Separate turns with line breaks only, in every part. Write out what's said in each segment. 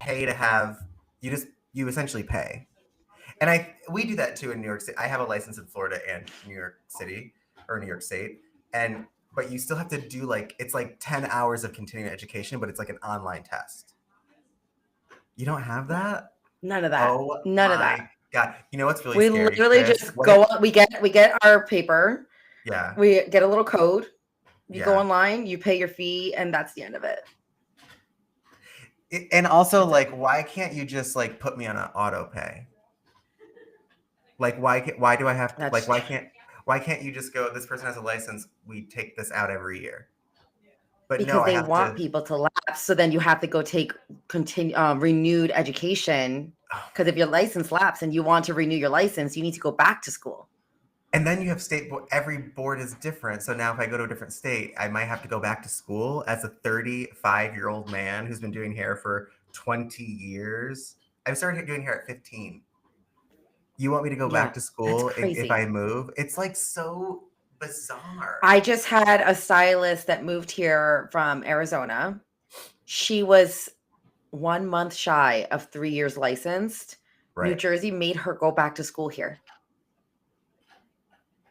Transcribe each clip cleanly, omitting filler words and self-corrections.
pay to have you essentially pay. And we do that too in New York City. I have a license in Florida and New York City or New York State, but you still have to do it's like 10 hours of continuing education, but it's like an online test. You don't have that?
None of that.
Oh
None of
my
that.
God. You know what's really
We
scary?
literally
Chris?
just go on. We get our paper.
Yeah.
We get a little code. You go
Yeah.
online, you pay your fee, and that's the end of it.
And also, why can't you just put me on an auto pay? Why do I have to? Why can't you just go? This person has a license. We take this out every year. But
because they want people to lapse, so then you have to go take renewed education. Because if your license lapses and you want to renew your license, you need to go back to school.
And then you have state board. Every board is different. So now if I go to a different state, I might have to go back to school as a 35-year-old man who's been doing hair for 20 years. I started doing hair at 15. You want me to go back to school if I move? It's so bizarre.
I just had a stylist that moved here from Arizona. She was 1 month shy of 3 years licensed. Right. New Jersey made her go back to school here.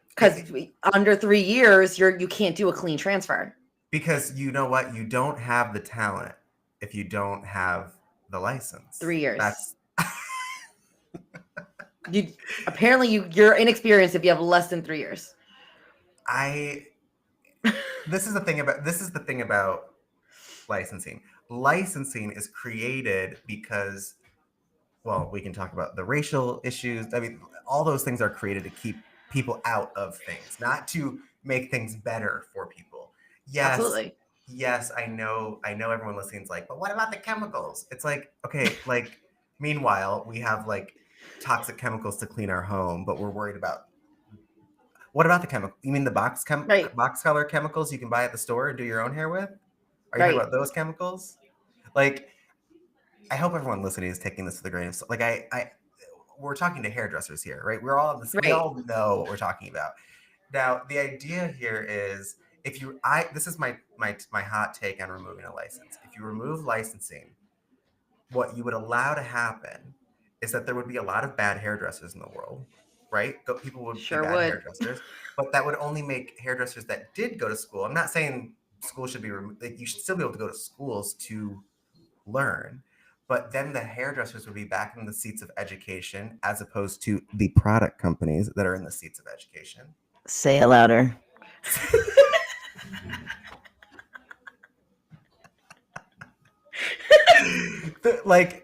Because under 3 years, you can't do a clean transfer.
Because you know what? You don't have the talent if you don't have the license.
3 years. You're inexperienced if you have less than 3 years.
This is the thing about licensing. Licensing is created because, well, we can talk about the racial issues. I mean, all those things are created to keep people out of things, not to make things better for people. Yes.
Absolutely.
Yes, I know everyone listening is but what about the chemicals? It's okay, meanwhile, we have toxic chemicals to clean our home, but we're worried about what about the chemical? You mean the box color chemicals you can buy at the store and do your own hair with? Are you talking about those chemicals? I hope everyone listening is taking this with a grain of salt. We're talking to hairdressers here, right? We're all we all know what we're talking about. Now, the idea here is this is my hot take on removing a license. If you remove licensing, what you would allow to happen is that there would be a lot of bad hairdressers in the world, right? People would be bad hairdressers, but that would only make hairdressers that did go to school. I'm not saying school should be removed. You should still be able to go to schools to learn. But then the hairdressers would be back in the seats of education as opposed to the product companies that are in the seats of education.
Say it louder.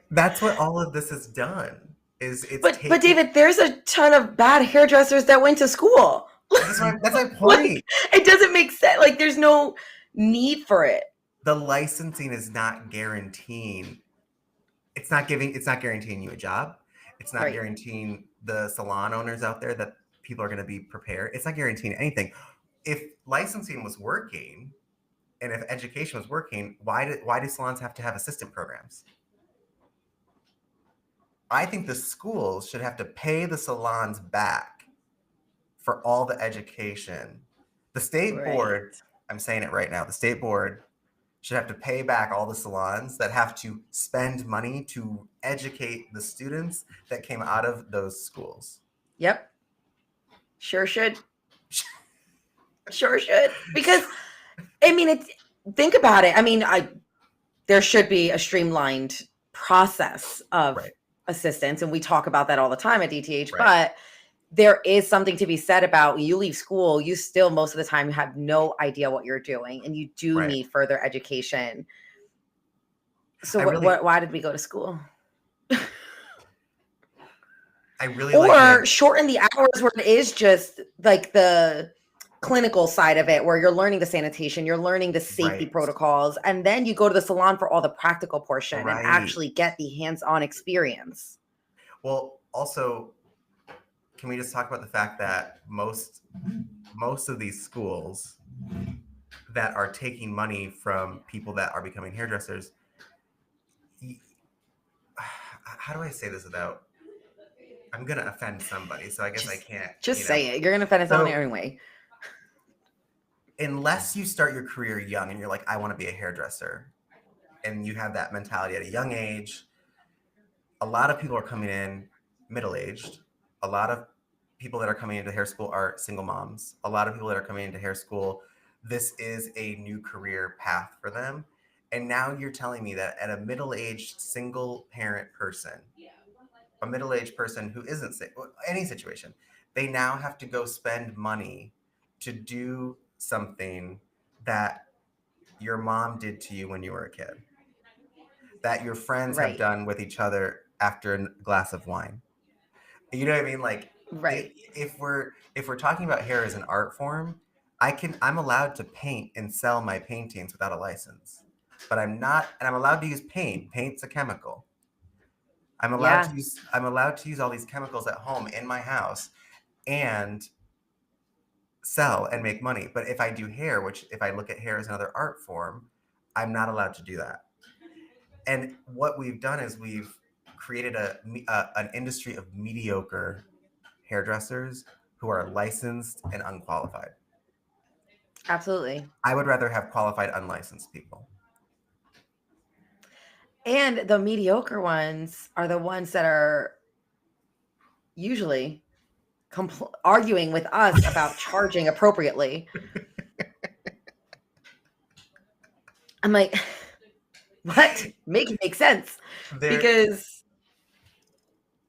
That's what all of this has done.
But David, there's a ton of bad hairdressers that went to school.
That's my point.
It doesn't make sense. There's no need for it.
The licensing is not guaranteeing. It's not guaranteeing you a job. It's not guaranteeing the salon owners out there that people are going to be prepared. It's not guaranteeing anything. If licensing was working and if education was working, why do salons have to have assistant programs? I think the schools should have to pay the salons back for all the education. The state board, I'm saying it right now, the state board should have to pay back all the salons that have to spend money to educate the students that came out of those schools.
Yep. Sure should. Sure should. Because, think about it. There should be a streamlined process of assistance, and we talk about that all the time at DTH, but there is something to be said about when you leave school, you still most of the time have no idea what you're doing, and you do need further education. So why did we go to school? Shorten the hours where it is just the clinical side of it, where you're learning the sanitation, you're learning the safety protocols, and then you go to the salon for all the practical portion and actually get the hands-on experience.
Well, also, can we just talk about the fact that most of these schools that are taking money from people that are becoming hairdressers, how do I say this without, I'm going to offend somebody, so I guess I can't.
Just say it. You're going to offend someone anyway.
Unless you start your career young and you're I want to be a hairdresser, and you have that mentality at a young age, a lot of people are coming in middle-aged. A lot of people that are coming into hair school are single moms. A lot of people that are coming into hair school, this is a new career path for them. And now you're telling me that at a middle-aged single parent person, a middle-aged person who isn't sick, any situation, they now have to go spend money to do something that your mom did to you when you were a kid, that your friends have
Right.
done with each other after a glass of wine. You know what I mean? Like,
Right.
if we're talking about hair as an art form, I'm allowed to paint and sell my paintings without a license, but I'm not, and I'm allowed to use paint. Paint's a chemical.
Yeah.
I'm allowed to use all these chemicals at home in my house and sell and make money. But if I do hair, which if I look at hair as another art form, I'm not allowed to do that. And what we've done is we've created an industry of mediocre hairdressers who are licensed and unqualified.
Absolutely.
I would rather have qualified unlicensed people.
And the mediocre ones are the ones that are usually arguing with us about charging appropriately. I'm like, what? Make it make sense. Because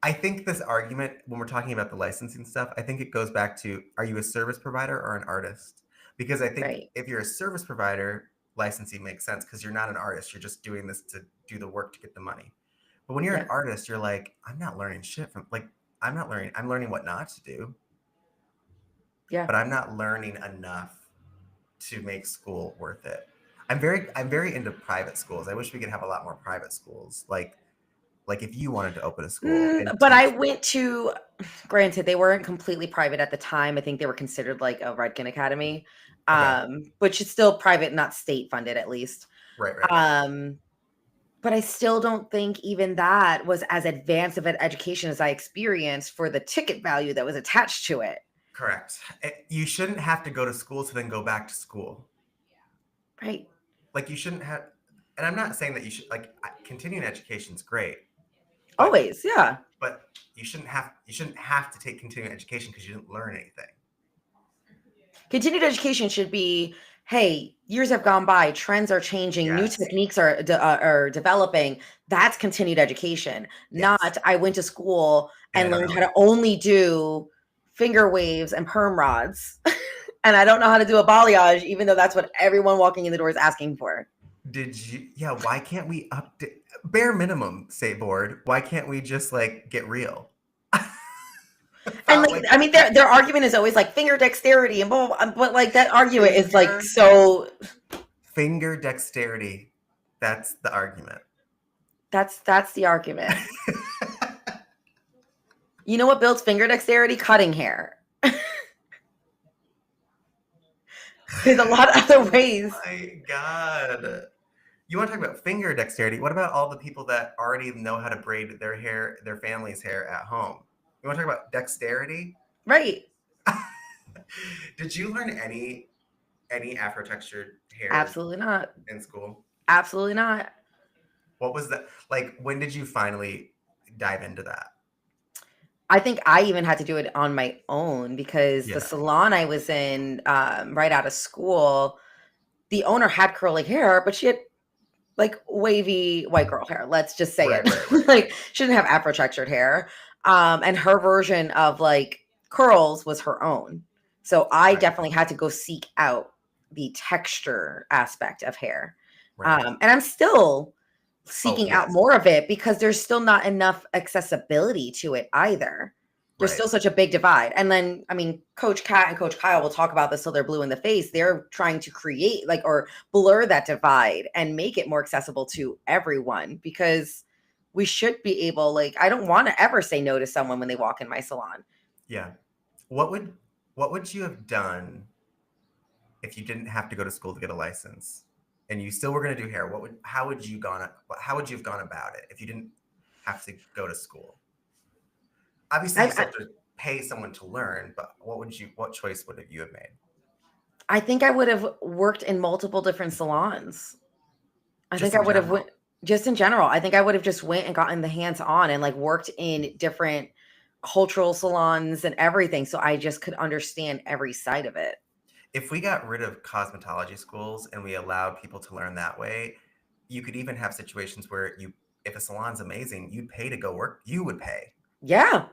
I think this argument, when we're talking about the licensing stuff, I think it goes back to, are you a service provider or an artist? Because I think
right.
if you're a service provider, licensing makes sense because you're not an artist. You're just doing this to do the work to get the money. But when you're an artist, you're like, I'm not learning shit from, like, I'm learning what not to do.
Yeah.
But I'm not learning enough to make school worth it. I'm very into private schools. I wish we could have a lot more private schools. Like if you wanted to open a school.
But I went to, granted, they weren't completely private at the time. I think they were considered like a Redken Academy, which is still private, not state funded at least.
Right.
But I still don't think even that was as advanced of an education as I experienced for the ticket value that was attached to it.
Correct. You shouldn't have to go to school to then go back to school.
Right.
Like you shouldn't have, and I'm not saying that you should, like, continuing education is great.
Always, yeah.
But you shouldn't have to take continuing education because you didn't learn anything.
Continued education should be, hey, years have gone by, trends are changing, new techniques are developing. That's continued education. Not I went to school and learned how to only do finger waves and perm rods. And I don't know how to do a balayage, even though that's what everyone walking in the door is asking for.
Why can't we update, bare minimum, say board? Why can't we just like get real?
And like, I mean, their argument is always like finger dexterity and blah, blah, blah, but like that argument is like so.
Finger dexterity. That's the argument.
That's the argument. You know what builds finger dexterity? Cutting hair. There's a lot of other ways.
Oh my God. You want to talk about finger dexterity? What about all the people that already know how to braid their hair, their family's hair at home? You want to talk about dexterity?
Right.
Did you learn any Afro textured hair?
Absolutely not.
In school?
Absolutely not.
What was that? Like, when did you finally dive into that?
I think I even had to do it on my own because the salon I was in right out of school, the owner had curly hair, but she had like wavy white girl hair. Let's just say it. Right. Like she didn't have Afro textured hair. And her version of like curls was her own. So I definitely had to go seek out the texture aspect of hair. And I'm still seeking out more of it because there's still not enough accessibility to it either. There's still such a big divide. And then, I mean, Coach Kat and Coach Kyle will talk about this till they're blue in the face. They're trying to create like, or blur that divide and make it more accessible to everyone because we should be able, like, I don't want to ever say no to someone when they walk in my salon.
Yeah. What would you have done if you didn't have to go to school to get a license and you still were going to do hair? How would you have gone about it if you didn't have to go to school? Obviously, you still have to pay someone to learn, but what choice would you have made?
I think I would have worked in multiple different salons. I think I would have Just in general, I think I would have just went and gotten the hands on and like worked in different cultural salons and everything. So I just could understand every side of it.
If we got rid of cosmetology schools and we allowed people to learn that way, you could even have situations where if a salon's amazing, you'd pay to go work. You would pay,
Yeah,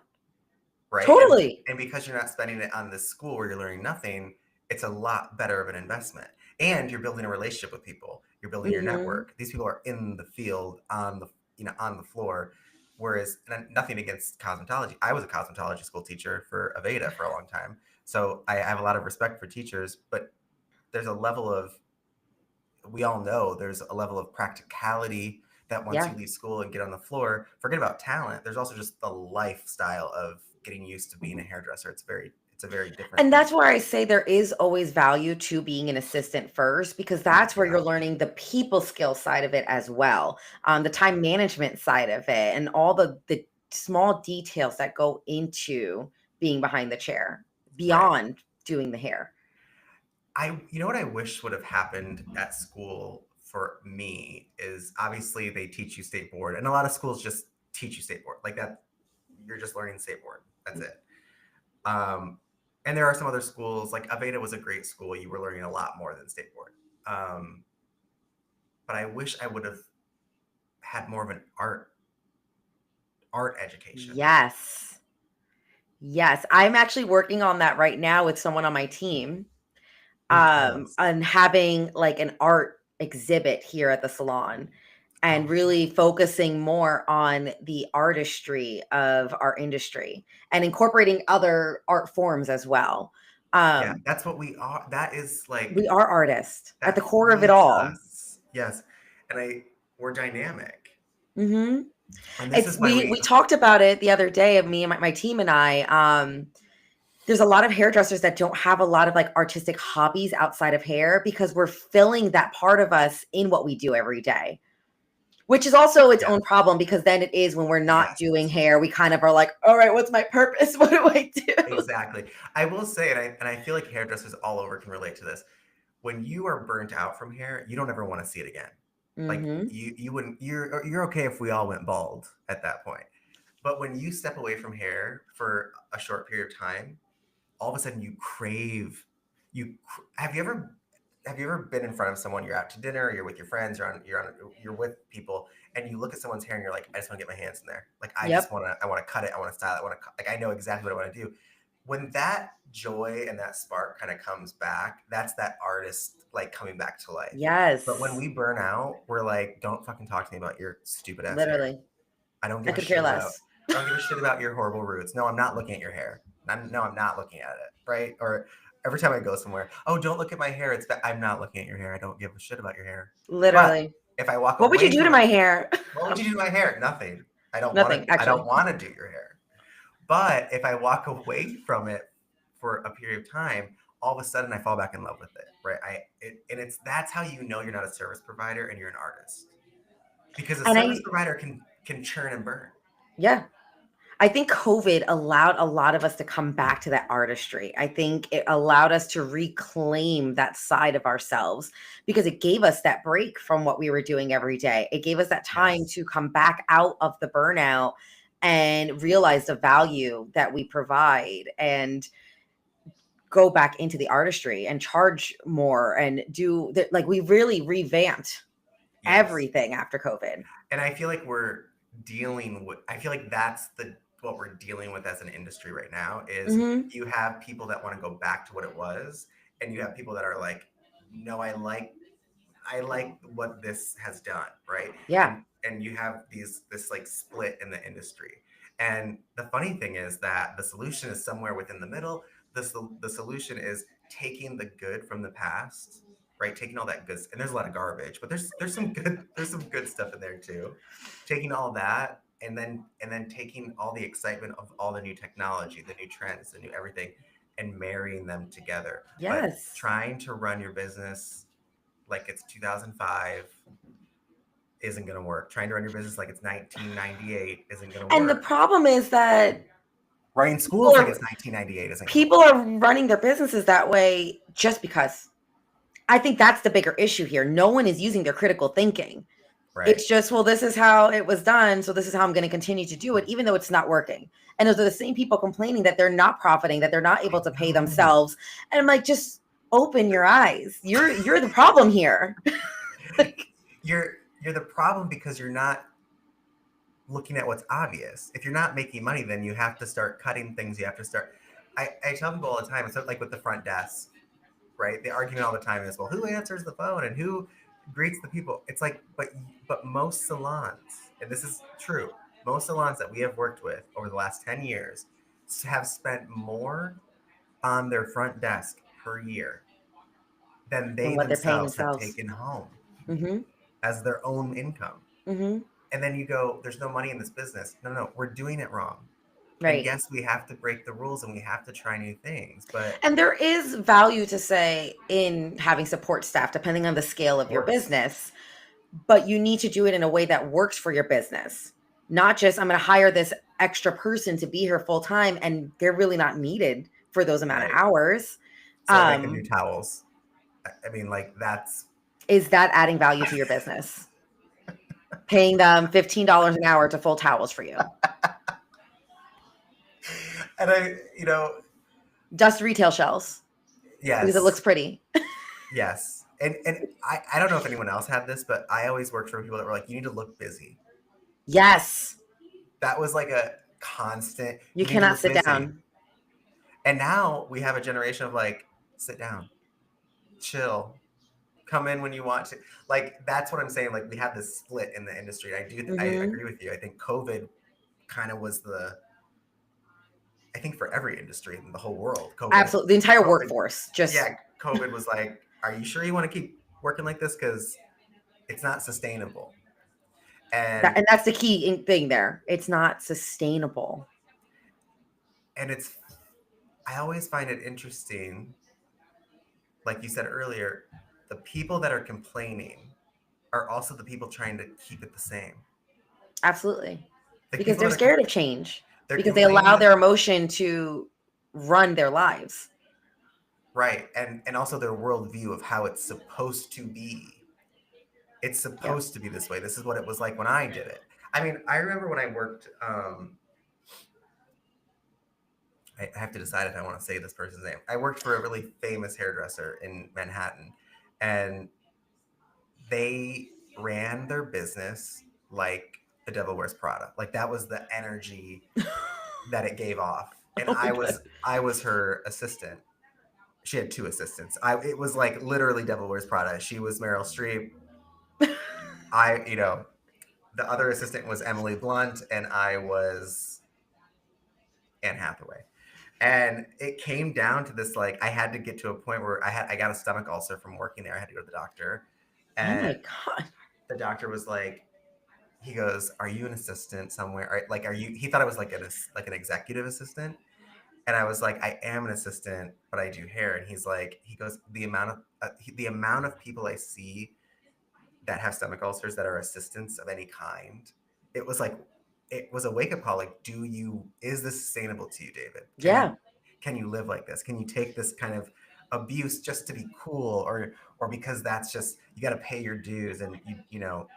right?
totally.
And because you're not spending it on this school where you're learning nothing, it's a lot better of an investment. And you're building a relationship with people. You're building your
Hmm.
network. These people are in the field on the floor. Whereas, and nothing against cosmetology. I was a cosmetology school teacher for Aveda for a long time. So I have a lot of respect for teachers, but there's a level of, we all know there's a level of practicality that once
Yeah.
you leave school and get on the floor, forget about talent. There's also just the lifestyle of getting used to being a hairdresser. It's a very different
And
thing.
that's where I say there is always value to being an assistant first, because that's where
Yeah.
you're learning the people skill side of it as well, the time management side of it, and all the small details that go into being behind the chair
Right.
beyond doing the hair.
You know what I wish would have happened at school for me is obviously they teach you state board, and a lot of schools just teach you state board like that. You're just learning state board. That's it. Um, and there are some other schools like Aveda was a great school. You were learning a lot more than state board. Um, but I wish I would have had more of an art education.
Yes. Yes. I'm actually working on that right now with someone on my team,
Intense.
and having like an art exhibit here at the salon and
Oh
really focusing more on the artistry of our industry and incorporating other art forms as well.
yeah,
Um,
that's what we are. That is like
we are artists at the
that
core of it
feeds
all.
us. Yes, and we're dynamic,
Hmm.
and this
It's
is why
we talked about it the other day of me and my team and I. There's a lot of hairdressers that don't have a lot of like artistic hobbies outside of hair because we're filling that part of us in what we do every day. Which is also its
yeah,
own problem, because then it is when we're not
yes,
doing hair, we kind of are like, all right, what's my purpose? What do I do?
exactly. I will say, and I feel like hairdressers all over can relate to this. When you are burnt out from hair, you don't ever want to see it again. Like
Hmm.
you wouldn't. You're okay if we all went bald at that point. But when you step away from hair for a short period of time, all of a sudden you crave. Have you ever been in front of someone? You're out to dinner, you're with your friends, you're with people, and you look at someone's hair and you're like, I just want to get my hands in there. Like
Yep.
I want to cut it, I want to style it, I want to like I know exactly what I want to do. When that joy and that spark kind of comes back, that's that artist like coming back to life. But when
Yes.
we burn out, we're like, don't fucking talk to me about your stupid ass hair.
Literally.
I don't
I
give a
could care
shit about
less.
I don't give a shit about your horrible roots. No, I'm not looking at your hair. No, I'm not looking at it. Right? Or every time I go somewhere, oh, don't look at my hair. I'm not looking at your hair. I don't give a shit about your hair. But
Literally.
if I walk
What would you
away
do to
from it,
my hair?
what would you do to my hair? Nothing.
Nothing,
I don't
actually.
want to do your hair. But if I walk away from it for a period of time, all of a sudden I fall back in love with it. Right? And it's that's how you know you're not a service provider and you're an artist. Because a
And
service
I,
provider can churn and burn.
yeah, I think COVID allowed a lot of us to come back to that artistry. I think it allowed us to reclaim that side of ourselves because it gave us that break from what we were doing every day. It gave us that time
Yes.
to come back out of the burnout and realize the value that we provide and go back into the artistry and charge more and do that. Like, we really revamped
Yes.
everything after COVID.
And I feel like I feel like that's what we're dealing with as an industry right now is
Hmm.
you have people that want to go back to what it was, and you have people that are like, no, I like what this has done, right?
Yeah.
And you have this like split in the industry. And the funny thing is that the solution is somewhere within the middle. The solution is taking the good from the past, right? Taking all that good, and there's a lot of garbage, but there's some good stuff in there too. Taking all that and then taking all the excitement of all the new technology, the new trends, the new everything, and marrying them together. But
Yes.
trying to run your business like it's 2005 isn't going to work. Trying to run your business like it's 1998 isn't going to
And the
work.
problem is that
Running
people
schools like
are
it's 1998 isn't going to
people
work.
are running their businesses that way just because. I think that's the bigger issue here. No one is using their critical thinking.
Right.
It's just, well, this is how it was done, so this is how I'm going to continue to do it, even though it's not working. And those are the same people complaining that they're not profiting, that they're not able to pay
No.
themselves. And I'm like, just open your eyes. You're the problem here.
You're the problem because you're not looking at what's obvious. If you're not making money, then you have to start cutting things. You have to start. I tell people all the time, it's like with the front desk, right? The argument all the time is, well, who answers the phone and who greets the people? It's like, but most salons, and this is true, most salons that we have worked with over the last 10 years have spent more on their front desk per year than
And
they
what they're paying
themselves have
themselves.
taken home
Mm-hmm.
as their own income.
Mm-hmm.
And then you go, there's no money in this business. No, we're doing it wrong. And
Right.
yes, we have to break the rules and we have to try new things, but
And there is value to say in having support staff, depending on the scale
of
of your
course,
business, but you need to do it in a way that works for your business. Not just, I'm going to hire this extra person to be here full time, and they're really not needed for those amount of
right.
hours.
So that they can do towels. I mean, like that's,
Is that adding value to your business? Paying them $15 an hour to fold towels for you.
and
Dust retail shelves
yes,
because it looks pretty.
yes. And I don't know if anyone else had this, but I always worked for people that were like, you need to look busy.
Yes.
That was like a constant.
You
need to
cannot
look
sit
busy.
down.
And now we have a generation of like, sit down, chill, come in when you want to. Like, that's what I'm saying. Like, we have this split in the industry. I
Mhm.
agree with you. I think COVID kind of was I think for every industry in the whole world,
Absolutely. The entire
COVID,
workforce. Just
yeah, COVID was like, are you sure you want to keep working like this? Because it's not sustainable.
that, and that's the key thing there. It's not sustainable.
And I always find it interesting, like you said earlier, the people that are complaining are also the people trying to keep it the same.
Absolutely.
The
Because
people
they're
that
scared of change.
they're
Because they allow
complaining,
their emotion to run their lives.
right? And also their worldview of how it's supposed to be. It's
Yeah.
supposed to be this way. This is what it was like when I did it. I mean, I remember when I worked. I have to decide if I want to say this person's name. I worked for a really famous hairdresser in Manhattan, and they ran their business like the Devil Wears Prada. Like that was the energy that it gave off. And
Oh my God.
I was her assistant. She had two assistants. It was like literally Devil Wears Prada. She was Meryl Streep. The other assistant was Emily Blunt, and I was Anne Hathaway. And it came down to this, like, I had to get to a point where I got a stomach ulcer from working there. I had to go to the doctor.
Oh my
And
God.
the doctor was like, he goes, "Are you an assistant somewhere? Are you?" He thought I was like an executive assistant, and I was like, "I am an assistant, but I do hair." And he goes, "The amount of people I see that have stomach ulcers that are assistants of any kind, it was a wake up call. Like, is this sustainable to you, David?
Yeah.
Can you live like this? Can you take this kind of abuse just to be cool, or because that's just you got to pay your dues and you know."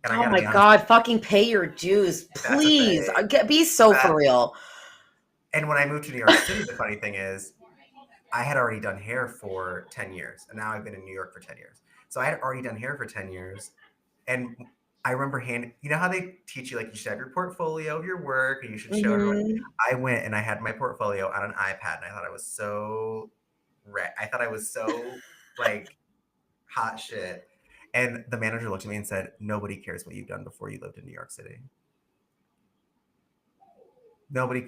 And I
Oh
got to
my
be honest,
God. Fucking pay your dues.
that's a
Please.
thing.
Be so for real.
And when I moved to New York City, the funny thing is, I had already done hair for 10 years, and now I've been in New York for 10 years. So I had already done hair for 10 years, and I remember you know how they teach you, like, you should have your portfolio of your work, and you should show everyone.
Mhm.
I went and I had my portfolio on an iPad, and I thought I was so like hot shit. And the manager looked at me and said, "Nobody cares what you've done before you lived in New York City."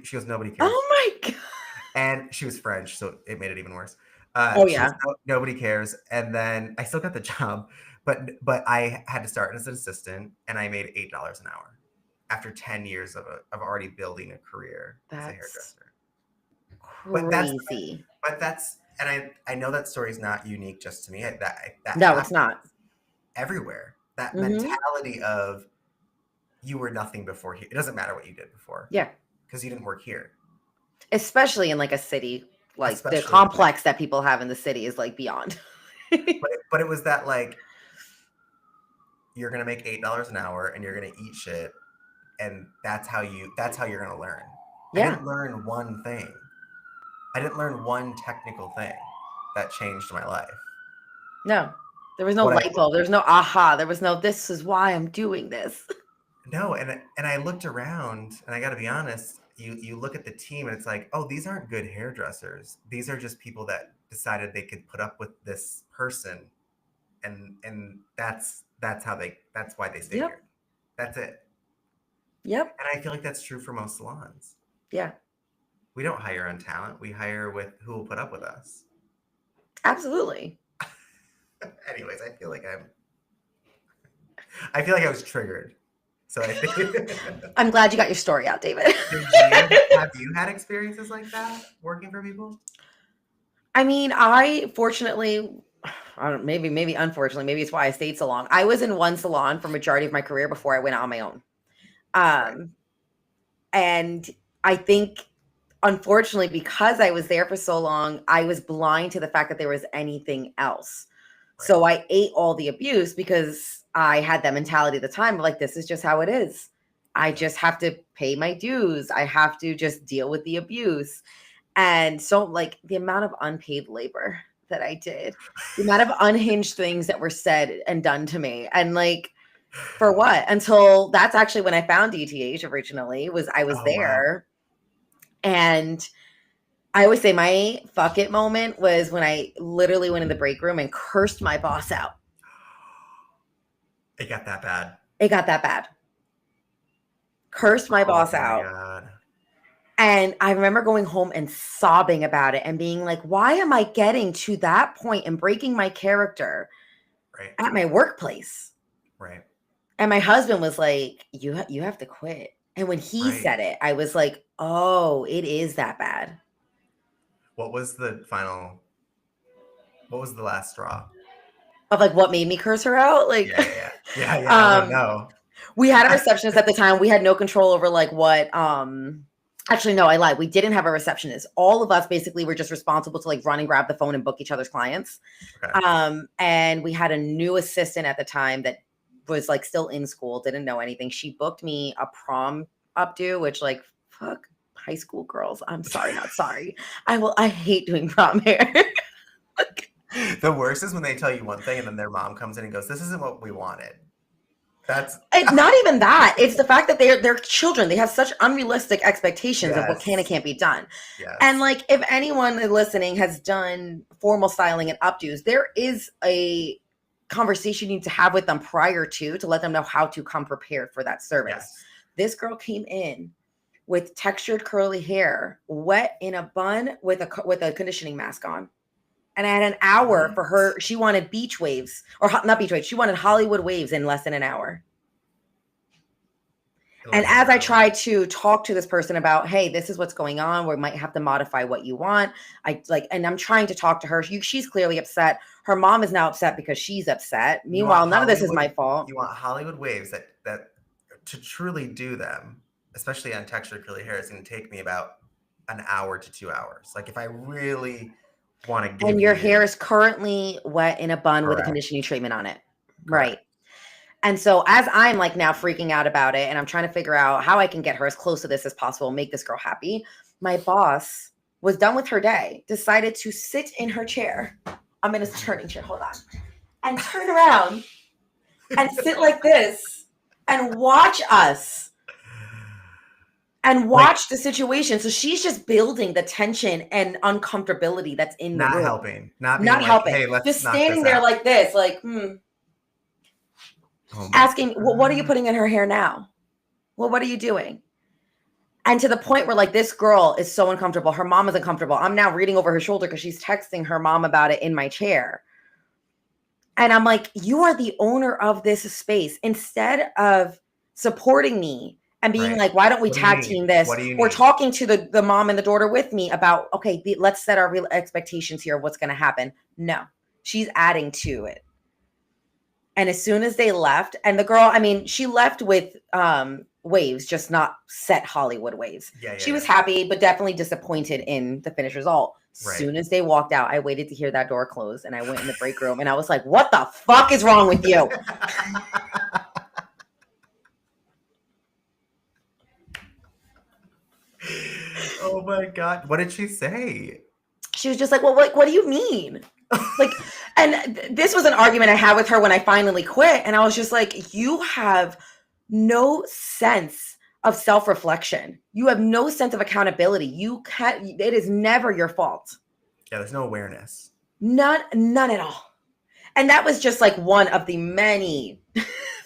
She goes, "Nobody cares."
Oh my God.
And she was French, so it made it even worse.
Oh
She goes,
yeah.
Nobody cares." And then I still got the job, but I had to start as an assistant, and I made $8 an hour after 10 years of already building a career as a
That's
hairdresser.
crazy.
But that's, and I know that story is not unique just to me. That
No, it's
happens
not.
everywhere. That
Mhm.
mentality of you were nothing before here. It doesn't matter what you did before
Yeah.
because you didn't work here.
Especially in like a city, like the
Especially,
complex that people have in the city is like beyond.
but it was that, like, you're gonna make $8 an hour and you're gonna eat shit, and that's how you're gonna learn. I
Yeah.
didn't learn one thing. I didn't learn one technical thing that changed my life.
No. There was no
What I
light bulb. There was no aha. There was no, this is why I'm doing this.
No, and I looked around, and I got to be honest. You look at the team, and it's like, oh, these aren't good hairdressers. These are just people that decided they could put up with this person, and that's why they stay
Yep.
here. That's it.
Yep.
And I feel like that's true for most salons.
Yeah.
We don't hire on talent. We hire with who will put up with us.
Absolutely.
Anyways, I feel like I was triggered. So I think
I'm glad you got your story out, David.
Have you had experiences like that working for people?
I mean, I fortunately, I don't, maybe unfortunately, maybe it's why I stayed so long. I was in one salon for majority of my career before I went out on my own. And I think, unfortunately, because I was there for so long, I was blind to the fact that there was anything else. Right. So I ate all the abuse because I had that mentality at the time of like, this is just how it is. I just have to pay my dues. I have to just deal with the abuse. And so like the amount of unpaid labor that I did, the amount of unhinged things that were said and done to me. And like, for what? Until that's actually when I found DTH originally I was there. Wow. And I always say my fuck it moment was when I literally went in the break room and cursed my boss out.
It got that bad.
It got that bad. Cursed my boss out. God. And I remember going home and sobbing about it and being like, why am I getting to that point and breaking my character at my workplace?
Right.
And my husband was like, you have to quit. And when he said it, I was like, oh, it is that bad.
What was the last straw?
Of like what made me curse her out? Like,
yeah. I don't know.
We had a receptionist at the time. We had no control over like what, actually, no, I lied. We didn't have a receptionist. All of us basically were just responsible to like run and grab the phone and book each other's clients. Okay. And we had a new assistant at the time that was like still in school, didn't know anything. She booked me a prom updo, which like, fuck high school girls. I'm sorry, not sorry. I hate doing prom hair.
The worst is when they tell you one thing and then their mom comes in and goes, this isn't what we wanted. That's
not even that. It's the fact that they're children. They have such unrealistic expectations of what can and can't be done. Yes. And like, if anyone listening has done formal styling and updos, there is a conversation you need to have with them prior to let them know how to come prepared for that service. Yes. This girl came in with textured curly hair, wet in a bun with a conditioning mask on. And I had an hour for her. She wanted beach waves, or not beach waves. She wanted Hollywood waves in less than an hour. And as I tried to talk to this person about, hey, this is what's going on, we might have to modify what you want. And I'm trying to talk to her. She's clearly upset. Her mom is now upset because she's upset. Meanwhile, none of this is my fault.
You want Hollywood waves that to truly do them, especially on textured curly hair, is going to take me about an hour to 2 hours. Like if I really want to give
and your hair is currently wet in a bun with a conditioning treatment on it. Correct. Right. And so as I'm like now freaking out about it and I'm trying to figure out how I can get her as close to this as possible, make this girl happy, my boss was done with her day, decided to sit in her chair. I'm in a turning chair, hold on. And turn around and sit like this and watch us. And watch the situation. So she's just building the tension and uncomfortability that's in the room.
Not helping. Not
helping.
Hey, let's
just standing there like this, like, asking, well, what are you putting in her hair now? Well, what are you doing? And to the point where like this girl is so uncomfortable. Her mom is uncomfortable. I'm now reading over her shoulder because she's texting her mom about it in my chair. And I'm like, you are the owner of this space. Instead of supporting me and being like, why don't we tag team this? We're talking to the mom and the daughter with me about, okay, let's set our real expectations here. What's going to happen? No, she's adding to it. And as soon as they left, and the girl, I mean, she left with waves, just not set Hollywood waves. She was happy, but definitely disappointed in the finished result. As soon as they walked out, I waited to hear that door close and I went in the break room and I was like, what the fuck is wrong with you?
Oh my God. What did she say?
She was just like, well, what do you mean? Like, and this was an argument I had with her when I finally quit. And I was just like, you have no sense of self-reflection. You have no sense of accountability. It is never your fault.
Yeah, there's no awareness.
None at all. And that was just like one of the many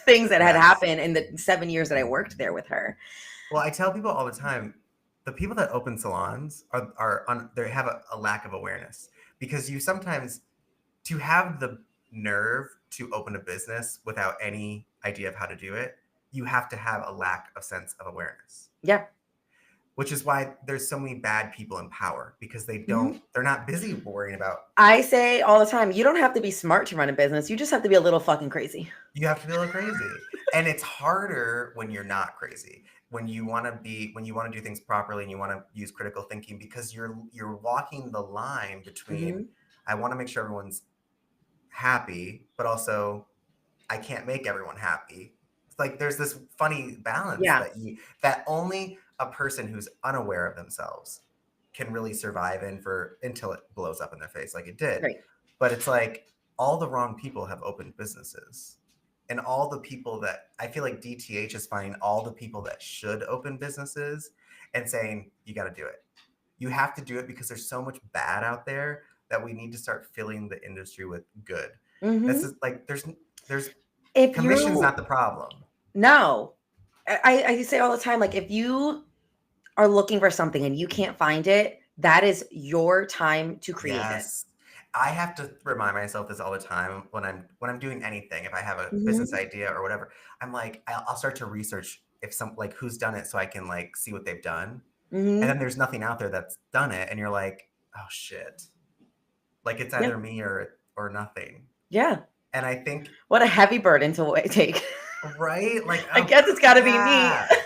things that had happened in the 7 years that I worked there with her.
Well, I tell people all the time, the people that open salons they have a lack of awareness, because you sometimes, to have the nerve to open a business without any idea of how to do it, you have to have a lack of sense of awareness.
Yeah.
Which is why there's so many bad people in power, because they're not busy worrying about.
I say all the time, you don't have to be smart to run a business. You just have to be a little fucking crazy.
You have to be a little crazy. And it's harder when you're not crazy. When you want to do things properly and you want to use critical thinking, because you're walking the line between, I want to make sure everyone's happy, but also I can't make everyone happy. It's like there's this funny balance that only a person who's unaware of themselves can really survive until it blows up in their face like it did.
Right.
But it's like all the wrong people have opened businesses. And all the people that I feel like DTH is finding all the people that should open businesses and saying, you got to do it. You have to do it, because there's so much bad out there that we need to start filling the industry with good. This is like, there's commission's not the problem.
No. I say all the time, like, if you are looking for something and you can't find it, that is your time to create it.
I have to remind myself this all the time when I'm doing anything. If I have a business idea or whatever, I'm like, I'll start to research who's done it, so I can like see what they've done. And then there's nothing out there that's done it, and you're like, oh shit, like it's either me or nothing.
Yeah.
And I think,
what a heavy burden to take.
Right? Like,
I guess it's got to be me.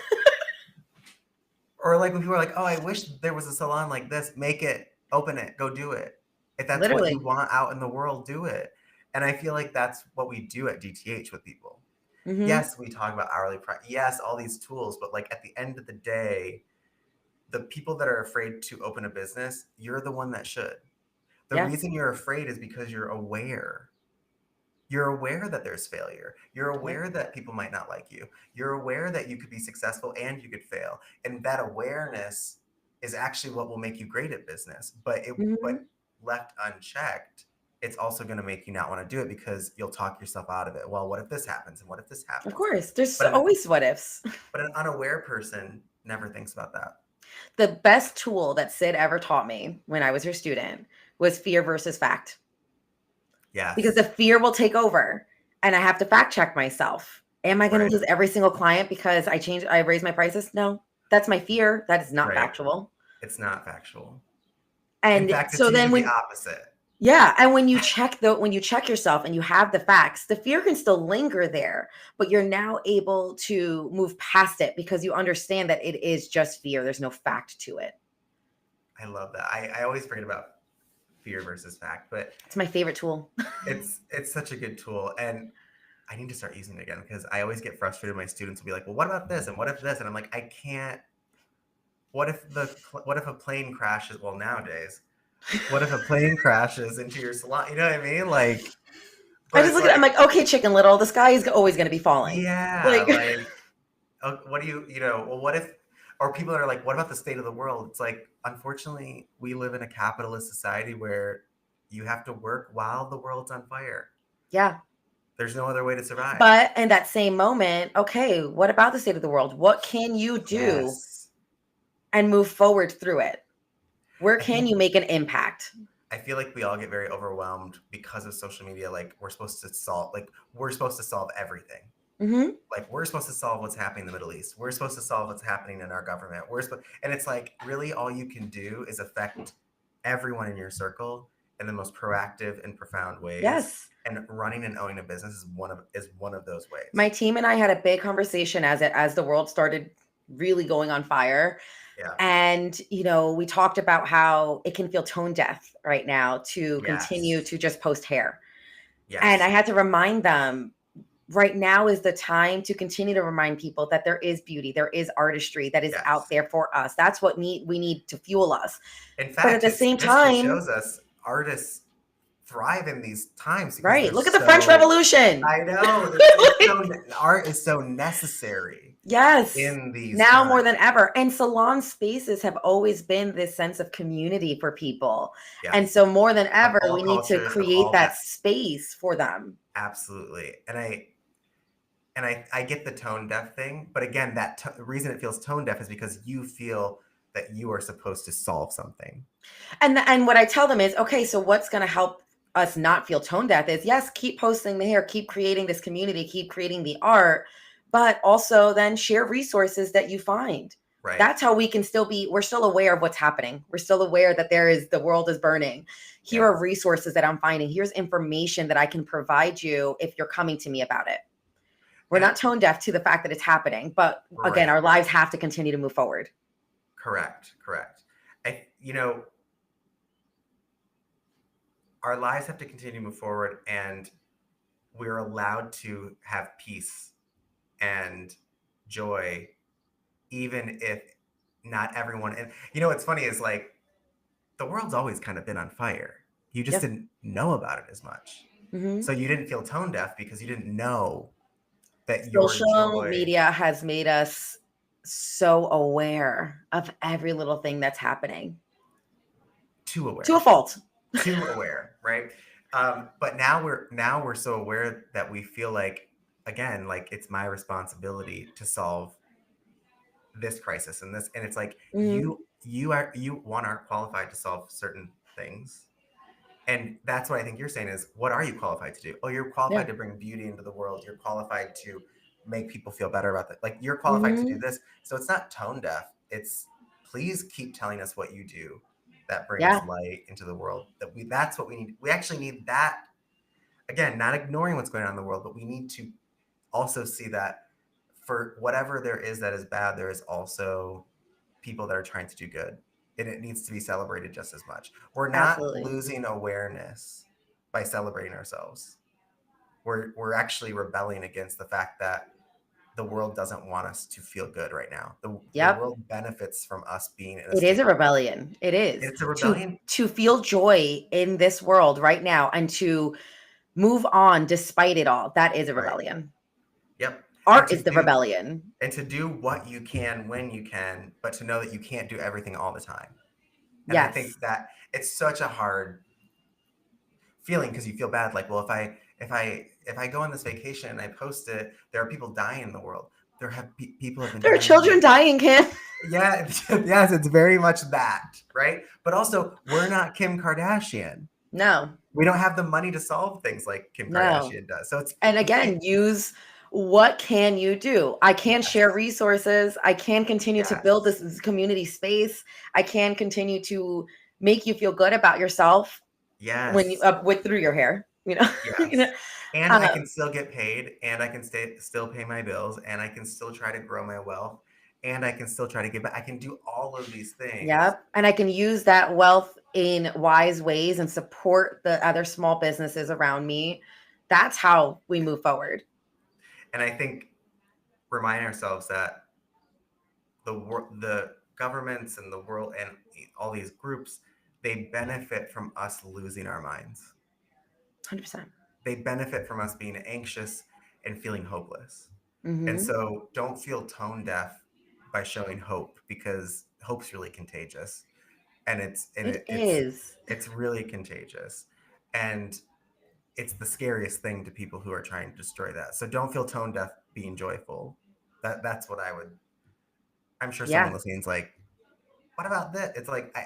Or like when people are like, oh, I wish there was a salon like this. Make it, open it, go do it. If that's what you want out in the world, do it. And I feel like that's what we do at DTH with people. Yes, we talk about hourly price. Yes, all these tools. But like at the end of the day, the people that are afraid to open a business, you're the one that should. The reason you're afraid is because you're aware. You're aware that there's failure. You're aware that people might not like you. You're aware that you could be successful and you could fail. And that awareness is actually what will make you great at business. But left unchecked, it's also going to make you not want to do it, because you'll talk yourself out of it. Well, what if this happens? And what if this happens?
Of course. There's always what ifs.
But an unaware person never thinks about that.
The best tool that Sid ever taught me when I was her student was fear versus fact. Yeah. Because the fear will take over and I have to fact check myself. Am I going to lose every single client because I raise my prices? No, that's my fear. That is not factual.
It's not factual.
And
in fact,
so then
the opposite.
Yeah. And when you check yourself and you have the facts, the fear can still linger there, but you're now able to move past it because you understand that it is just fear. There's no fact to it.
I love that. I always forget about fear versus fact, but
it's my favorite tool.
it's such a good tool. And I need to start using it again, because I always get frustrated. My students will be like, well, what about this? And what if this? And I'm like, I can't. What if a plane crashes? Well, nowadays, what if a plane crashes into your salon? You know what I mean? Like,
I just look at it, I'm like, okay, Chicken Little, the sky is always going to be falling.
Yeah. What do well, what if, or people are like, what about the state of the world? It's like, unfortunately, we live in a capitalist society where you have to work while the world's on fire.
Yeah.
There's no other way to survive.
But in that same moment, okay, what about the state of the world? What can you do and move forward through it? Where can you make an impact?
I feel like we all get very overwhelmed because of social media. Like we're supposed to solve everything.
Mm-hmm.
Like we're supposed to solve what's happening in the Middle East. We're supposed to solve what's happening in our government. And it's like, really all you can do is affect everyone in your circle in the most proactive and profound ways.
Yes.
And running and owning a business is one of those ways.
My team and I had a big conversation as the world started really going on fire.
Yeah.
And, we talked about how it can feel tone deaf right now to continue to just post hair. Yes. And I had to remind them, right now is the time to continue to remind people that there is beauty, there is artistry that is out
Yes.
there for us. That's what we need to fuel us.
In
But at
fact,
the same
history
time,
shows us artists thrive in these times because
right?
they're
Look at the French
so.
Revolution.
I know art is so necessary
Yes.
in these
Now more than
times.
ever. And salon spaces have always been this sense of community for people. And
Yes,
so more than
of
ever,
all
we need to
cultures, of
create
all
that
that.
space for them.
Absolutely, and I get the tone deaf thing, but again, the reason it feels tone deaf is because you feel that you are supposed to solve something.
And what I tell them is, okay, so what's going to help us not feel tone deaf is, yes, keep posting the hair, keep creating this community, keep creating the art, but also then share resources that you find.
Right.
That's how we can we're still aware of what's happening. We're still aware that the world is burning. Here
Yeah.
are resources that I'm finding. Here's information that I can provide you if you're coming to me about it. We're
And
not tone deaf to the fact that it's happening, but again,
right.
our lives have to continue to move forward.
Correct. Our lives have to continue to move forward, and we're allowed to have peace and joy, even if not everyone. And what's funny is like the world's always kind of been on fire. You just
Yeah.
didn't know about it as much.
Mm-hmm.
So you didn't feel tone deaf because you didn't know that your
Social
joy.
media has made us so aware of every little thing that's happening
Too
to a
aware.
fault.
Too aware, right? But now we're so aware that we feel like, again, like it's my responsibility to solve this crisis and it's like
Mhm.
you one aren't qualified to solve certain things. And that's what I think you're saying is, what are you qualified to do? Oh, you're
Yeah.
qualified to bring beauty into the world. You're qualified to make people feel better about that. Like, you're qualified to do
Mhm.
this. So it's not tone deaf. It's, please keep telling us what you do that brings
Yeah.
light into the world. That's what we need. We actually need that. Again, not ignoring what's going on in the world, but we need to also see that for whatever there is that is bad, there is also people that are trying to do good, and it needs to be celebrated just as much. We're not
Absolutely.
losing awareness by celebrating ourselves. We're actually rebelling against the fact that the world doesn't want us to feel good right now. The
Yep.
world benefits from us being in a
It is
state
a
of good.
rebellion. It is.
It's a
To
rebellion.
to feel joy in this world right now and to move on despite it all. That is a
Right.
rebellion.
Yep. And
Art
to
is the
do
rebellion.
and to do what you can when you can, but to know that you can't do everything all the time. And I
Yes.
think that it's such a hard feeling because you feel bad, like, well, if I go on this vacation and I post it, there are people dying in the world. People have been
There are
dying.
children dying, Kim.
Yeah. Yes, it's very much that, right? But also, we're not Kim Kardashian.
No.
We don't have the money to solve things like Kim
No.
Kardashian does. So it's
And
we can't.
again, use what can you do? I can share
Yes.
resources. I can continue to build
Yes.
this community space. I can continue to make you feel good about yourself when you
Yes.
with through your hair, you know. You know.
Yes. And I
Um,
can still get paid, and I can still pay my bills, and I can still try to grow my wealth, and I can still try to give back. I can do all of these things.
yep. And I can use that wealth in wise ways and support the other small businesses around me. That's how we move forward.
And I think remind ourselves that the governments and the world and all these groups, they benefit from us losing our minds.
100%.
They benefit from us being anxious and feeling hopeless. And
Mhm.
so don't feel tone deaf by showing hope, because hope's really contagious. And
It is.
it's really contagious. And it's the scariest thing to people who are trying to destroy that. So don't feel tone deaf being joyful. That's what I would. I'm sure someone
Yeah.
listening is like, what about this? It's like, I'm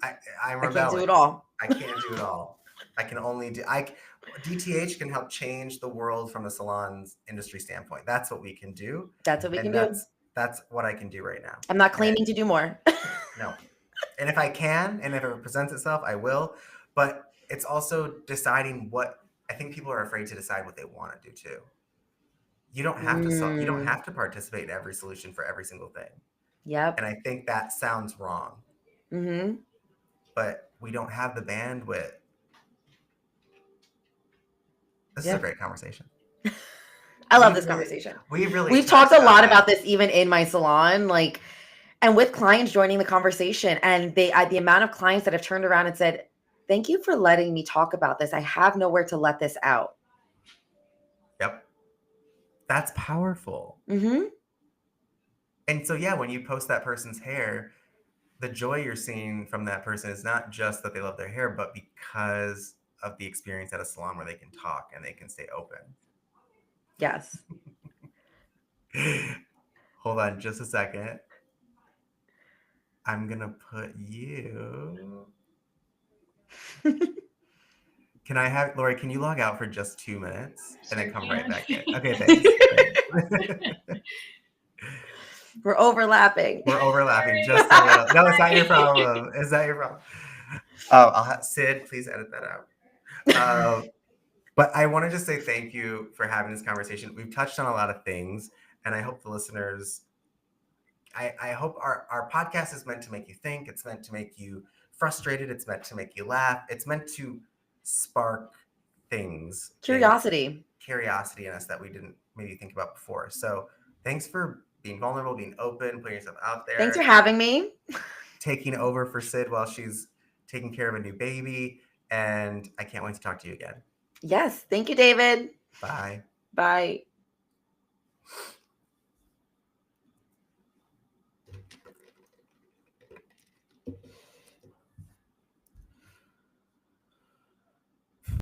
I can't do
rebelling.
it all.
I can't do it all. I can only do. DTH can help change the world from the salons industry standpoint. That's what we can do,
That's what we can
and
do.
that's what I can do right now.
I'm not
And
claiming to do more.
no, and if I can, and if it presents itself, I will. But it's also deciding what. I think people are afraid to decide what they want to do too. You don't have to you don't
Mm,
have to participate in every solution for every single thing.
yep.
And I think that sounds wrong,
Mhm.
but we don't have the bandwidth. This is a
Yeah.
great conversation.
I love
We
this
really-
conversation.
We've
We've talked a
touched on
lot
it.
about this even in my salon, like, and with clients joining the conversation. And the amount of clients that have turned around and said, thank you for letting me talk about this. I have nowhere to let this out.
Yep. That's powerful.
Mm-hmm.
And so, yeah, when you post that person's hair, the joy you're seeing from that person is not just that they love their hair, but because of the experience at a salon where they can talk and they can stay open.
Yes.
Hold on just a second. I'm going to put you. Can I have, Lori, can you log out for just 2 minutes and then
Sure
come right
can.
back in? Okay, thanks.
We're overlapping.
We're overlapping just a little. No, it's not your problem. It's not your problem. Oh, I'll have Sid, please edit that out. But I want to just say thank you for having this conversation. We've touched on a lot of things, and I hope the listeners, I hope our podcast is meant to make you think. It's meant to make you frustrated. It's meant to make you laugh. It's meant to spark things.
Curiosity
in us that we didn't maybe think about before. So thanks for being vulnerable, being open, putting yourself out there.
Thanks for having me.
Taking over for Sid while she's taking care of a new baby. And I can't wait to talk to you again.
Yes. Thank you, David.
Bye.
Bye.